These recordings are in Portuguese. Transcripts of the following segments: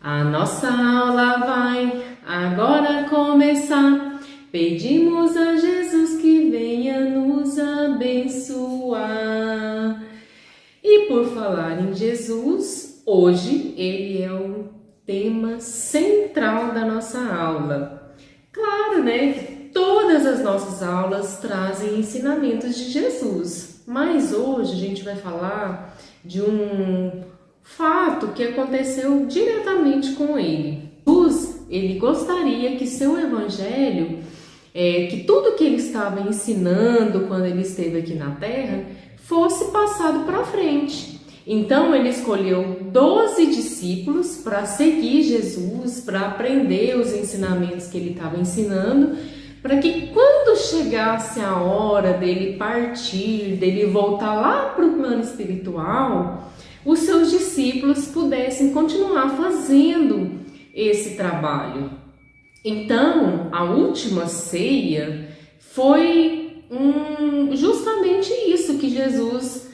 A nossa aula vai agora começar. Pedimos a Jesus que venha nos abençoar. E por falar em Jesus, hoje ele é o tema central da nossa aula. Claro, né, que todas as nossas aulas trazem ensinamentos de Jesus, mas hoje a gente vai falar de um fato que aconteceu diretamente com ele. Jesus, ele gostaria que seu evangelho, que tudo que ele estava ensinando quando ele esteve aqui na Terra, fosse passado para frente. Então ele escolheu 12 discípulos para seguir Jesus, para aprender os ensinamentos que ele estava ensinando, para que quando chegasse a hora dele partir, dele voltar lá para o plano espiritual, os seus discípulos pudessem continuar fazendo esse trabalho. Então, a última ceia foi justamente isso que Jesus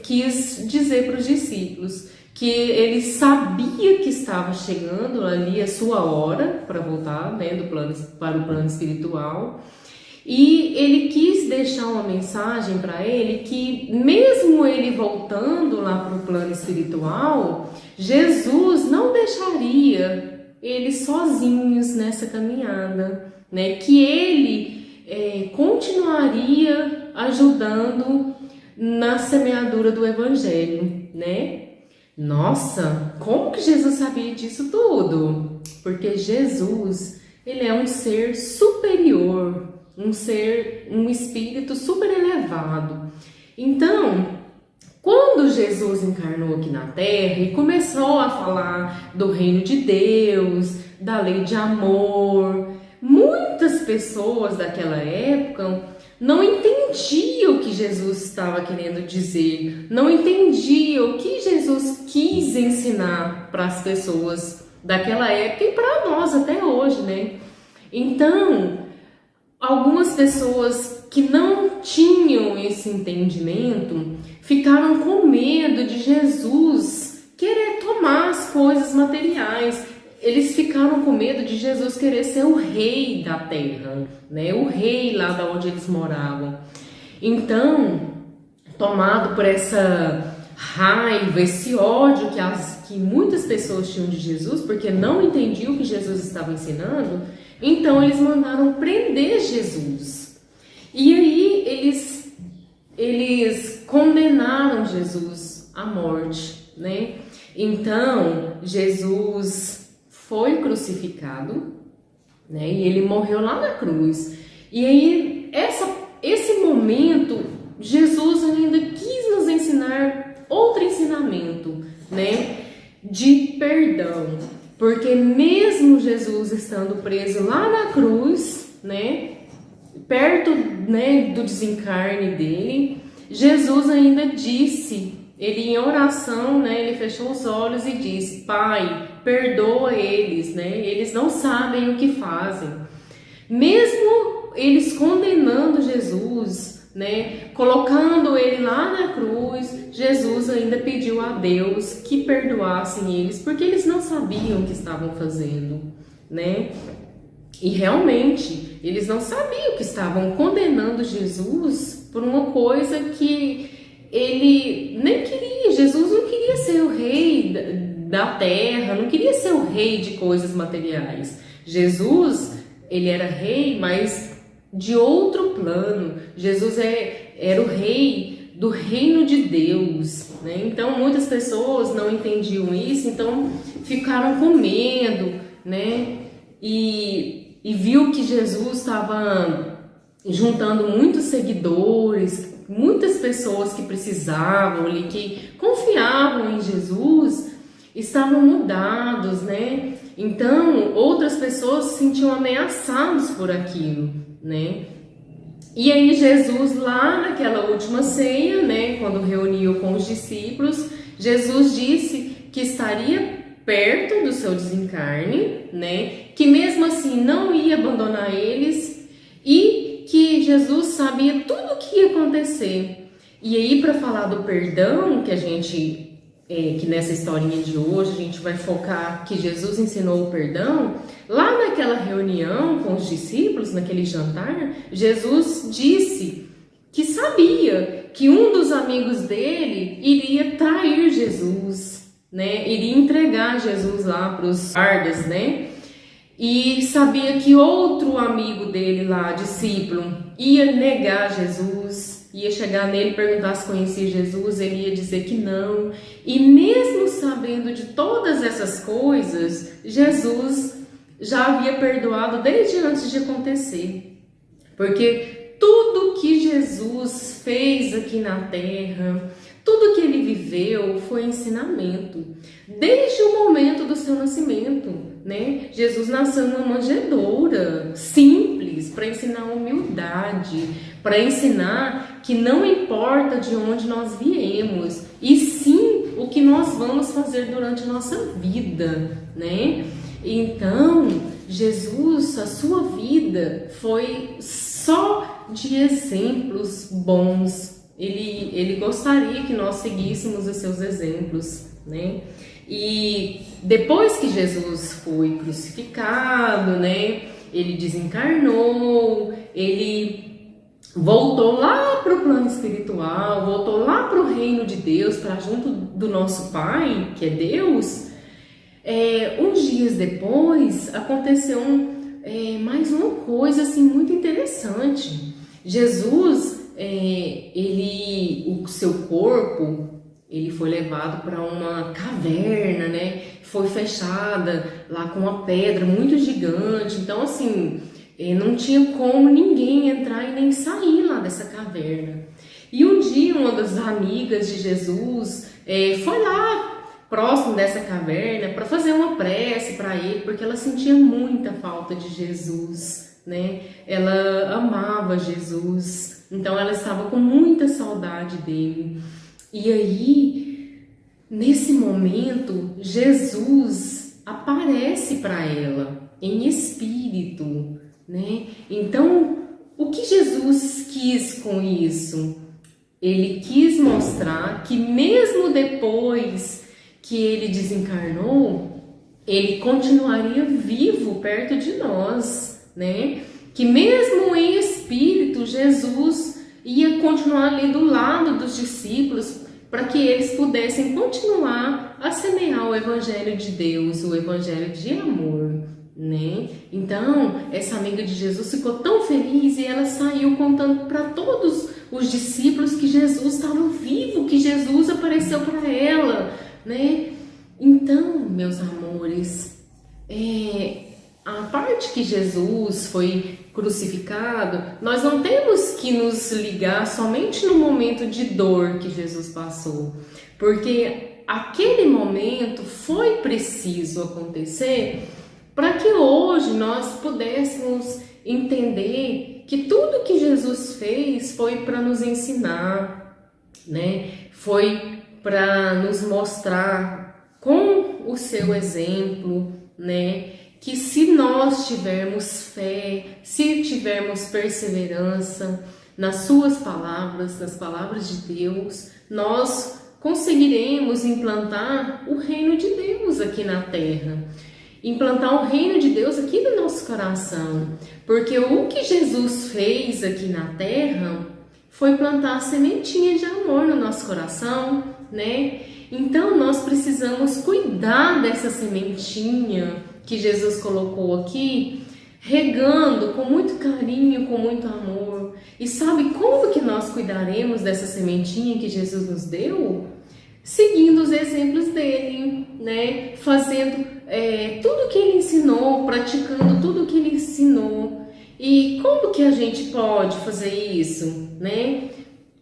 quis dizer para os discípulos, que ele sabia que estava chegando ali a sua hora para voltar, né, para o plano espiritual. E ele quis deixar uma mensagem para ele que mesmo ele voltando lá para o plano espiritual, Jesus não deixaria eles sozinhos nessa caminhada, né? Que ele continuaria ajudando na semeadura do evangelho, né? Nossa, como que Jesus sabia disso tudo? Porque Jesus, ele é um ser superior, um espírito super elevado. Então, quando Jesus encarnou aqui na Terra e começou a falar do reino de Deus, da lei de amor, muitas pessoas daquela época não entendiam o que Jesus estava querendo dizer, não entendiam o que Jesus quis ensinar para as pessoas daquela época e para nós até hoje, né? Então, algumas pessoas que não tinham esse entendimento ficaram com medo de Jesus querer tomar as coisas materiais. Eles ficaram com medo de Jesus querer ser o rei da terra, né? O rei lá de onde eles moravam. Então, tomado por essa raiva, esse ódio que muitas pessoas tinham de Jesus, porque não entendiam o que Jesus estava ensinando, então eles mandaram prender Jesus. E aí eles condenaram Jesus à morte, né? Então Jesus foi crucificado, né? E ele morreu lá na cruz. E aí esse momento Jesus ainda quis nos ensinar outro ensinamento, né? De perdão. Porque mesmo Jesus estando preso lá na cruz, né, perto, né, do desencarne dele, Jesus ainda disse, ele em oração, né, ele fechou os olhos e disse: Pai, perdoa eles, né, eles não sabem o que fazem. Mesmo eles condenando Jesus, né, colocando ele lá na cruz, Jesus ainda pediu a Deus que perdoassem eles, porque eles não sabiam o que estavam fazendo, né? E realmente, eles não sabiam que estavam condenando Jesus por uma coisa que ele nem queria. Jesus não queria ser o rei da terra, não queria ser o rei de coisas materiais. Jesus, ele era rei, mas de outro plano. Jesus era o rei do reino de Deus, né? Então muitas pessoas não entendiam isso, então ficaram com medo, né? E viu que Jesus estava juntando muitos seguidores, muitas pessoas que precisavam ali, que confiavam em Jesus, estavam mudados, né? Então outras pessoas se sentiam ameaçadas por aquilo, né? E aí Jesus, lá naquela última ceia, né, quando reuniu com os discípulos, Jesus disse que estaria perto do seu desencarne, né, que mesmo assim não ia abandonar eles e que Jesus sabia tudo o que ia acontecer. E aí, para falar do perdão que a gente que nessa historinha de hoje a gente vai focar que Jesus ensinou o perdão. Lá naquela reunião com os discípulos, naquele jantar, Jesus disse que sabia que um dos amigos dele iria trair Jesus, né? Iria entregar Jesus lá para os guardas, né? E sabia que outro amigo dele lá, discípulo, ia negar Jesus, ia chegar nele e perguntar se conhecia Jesus, ele ia dizer que não. E mesmo sabendo de todas essas coisas, Jesus já havia perdoado desde antes de acontecer. Porque tudo que Jesus fez aqui na terra, tudo que ele viveu foi ensinamento. Desde o momento do seu nascimento, né? Jesus nasceu numa manjedoura simples para ensinar humildade, para ensinar que não importa de onde nós viemos, e sim o que nós vamos fazer durante a nossa vida, né? Então, Jesus, a sua vida foi só de exemplos bons. Ele gostaria que nós seguíssemos os seus exemplos, né? E depois que Jesus foi crucificado, né? Ele desencarnou, ele voltou lá para o plano espiritual, voltou lá para o reino de Deus, para junto do nosso Pai, que é Deus. Uns dias depois aconteceu mais uma coisa assim muito interessante. Jesus, o seu corpo, ele foi levado para uma caverna, né? Foi fechada lá com uma pedra muito gigante. Então, assim, não tinha como ninguém entrar e nem sair lá dessa caverna. E um dia, uma das amigas de Jesus foi lá próximo dessa caverna para fazer uma prece para ele, porque ela sentia muita falta de Jesus, né? Ela amava Jesus, então ela estava com muita saudade dele. E aí, nesse momento, Jesus aparece para ela em espírito, né? Então, o que Jesus quis com isso? Ele quis mostrar que mesmo depois que ele desencarnou, ele continuaria vivo perto de nós, né? Que mesmo em espírito, Jesus ia continuar ali do lado dos discípulos para que eles pudessem continuar a semear o evangelho de Deus, o evangelho de amor, né? Então, essa amiga de Jesus ficou tão feliz e ela saiu contando para todos os discípulos que Jesus estava vivo, que Jesus apareceu para ela, né? Então, meus amores, a parte que Jesus foi crucificado, nós não temos que nos ligar somente no momento de dor que Jesus passou, porque aquele momento foi preciso acontecer para que hoje nós pudéssemos entender que tudo que Jesus fez foi para nos ensinar, né? Foi para nos mostrar com o seu exemplo, né? Que se nós tivermos fé, se tivermos perseverança nas suas palavras, nas palavras de Deus, nós conseguiremos implantar o reino de Deus aqui na terra. Implantar o reino de Deus aqui no nosso coração. Porque o que Jesus fez aqui na terra foi plantar a sementinha de amor no nosso coração, né? Então nós precisamos cuidar dessa sementinha que Jesus colocou aqui, regando com muito carinho, com muito amor. E sabe como que nós cuidaremos dessa sementinha que Jesus nos deu? Seguindo os exemplos dele, né? Fazendo tudo que ele ensinou, praticando tudo que ele ensinou. E como que a gente pode fazer isso, né?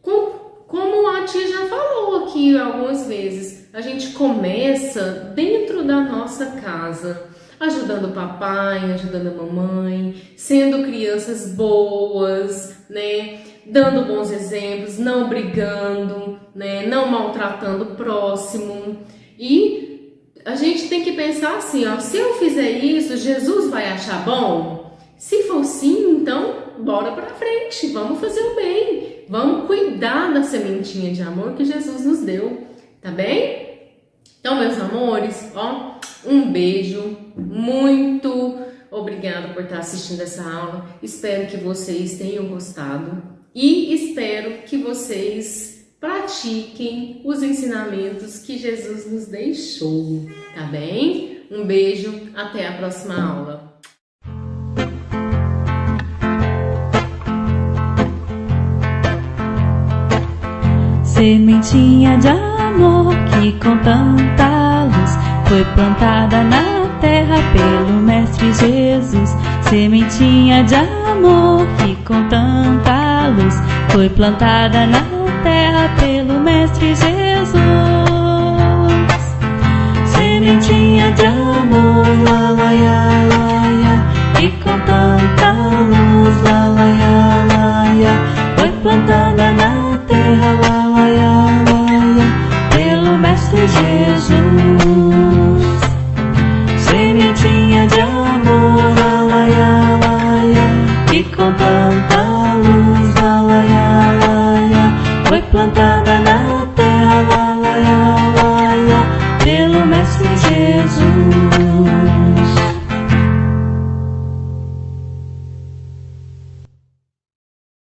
Como a tia já falou aqui algumas vezes, a gente começa dentro da nossa casa, ajudando o papai, ajudando a mamãe, sendo crianças boas, né? Dando bons exemplos, não brigando, né? Não maltratando o próximo. E a gente tem que pensar assim, ó, se eu fizer isso, Jesus vai achar bom? Se for sim, então bora pra frente, vamos fazer o bem, vamos cuidar da sementinha de amor que Jesus nos deu, tá bem? Então, meus amores, ó, um beijo, muito obrigada por estar assistindo essa aula. Espero que vocês tenham gostado e espero que vocês pratiquem os ensinamentos que Jesus nos deixou, tá bem? Um beijo, até a próxima aula. Sementinha de amor que com tanta luz foi plantada na terra pelo Mestre Jesus. Sementinha de amor que com tanta luz foi plantada na terra pelo Mestre Jesus. Sementinha de amor, lá, lá, lá, lá, lá, que com tanta luz, lá, lá, lá, lá, lá, foi plantada na terra, lá, lá, lá, lá, lá, pelo Mestre Jesus. Sementinha de amor, lá, lá, lá, lá, lá, que com tanta luz, lá, lá, lá, lá, lá, foi plantada